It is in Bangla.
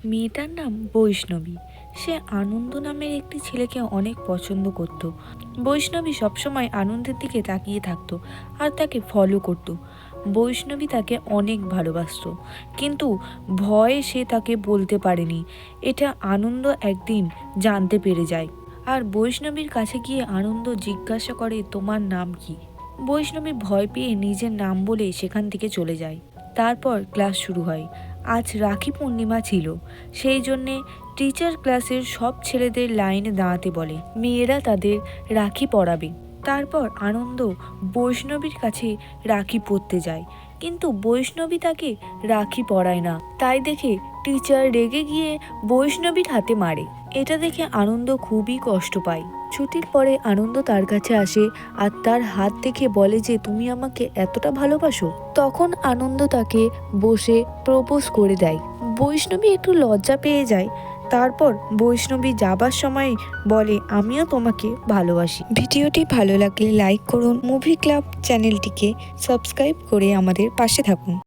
মেয়েটার নাম বৈষ্ণবী। সে আনন্দ নামের একটি ছেলেকে অনেক পছন্দ করত। বৈষ্ণবী সবসময় আনন্দের দিকে তাকিয়ে থাকতো আর তাকে ফলো করত। বৈষ্ণবী তাকে অনেক ভালোবাসতো, কিন্তু ভয়ে সে তাকে বলতে পারেনি। এটা আনন্দ একদিন জানতে পেরে যায়, আর বৈষ্ণবীর কাছে গিয়ে আনন্দ জিজ্ঞাসা করে, তোমার নাম কি? বৈষ্ণবী ভয় পেয়ে নিজের নাম বলে সেখান থেকে চলে যায়। তারপর ক্লাস শুরু হয়। আজ রাখি পূর্ণিমা ছিল, সেই জন্যে টিচার ক্লাসের সব ছেলেদের লাইনে দাঁড়াতে বলে। মেয়েরা তাদের রাখি পরাবে। তারপর আনন্দ বৈষ্ণবীর কাছে রাখি পরতে যায়, কিন্তু বৈষ্ণবী তাকে রাখি পরায় না। তাই দেখে টিচার রেগে গিয়ে বৈষ্ণবীর হাতে মারে। এটা দেখে আনন্দ খুবই কষ্ট পায়। ছুটির পরে আনন্দ তার কাছে আসে আর তার হাত দেখে বলে যে, তুমি আমাকে এতটা ভালোবাসো? তখন আনন্দ তাকে বসে প্রপোজ করে দেয়। বৈষ্ণবী একটু লজ্জা পেয়ে যায়। তারপর বৈষ্ণবী যাবার সময় বলে, আমিও তোমাকে ভালোবাসি। ভিডিওটি ভালো লাগলে লাইক করুন। মুভি ক্লাব চ্যানেলটিকে সাবস্ক্রাইব করে আমাদের পাশে থাকুন।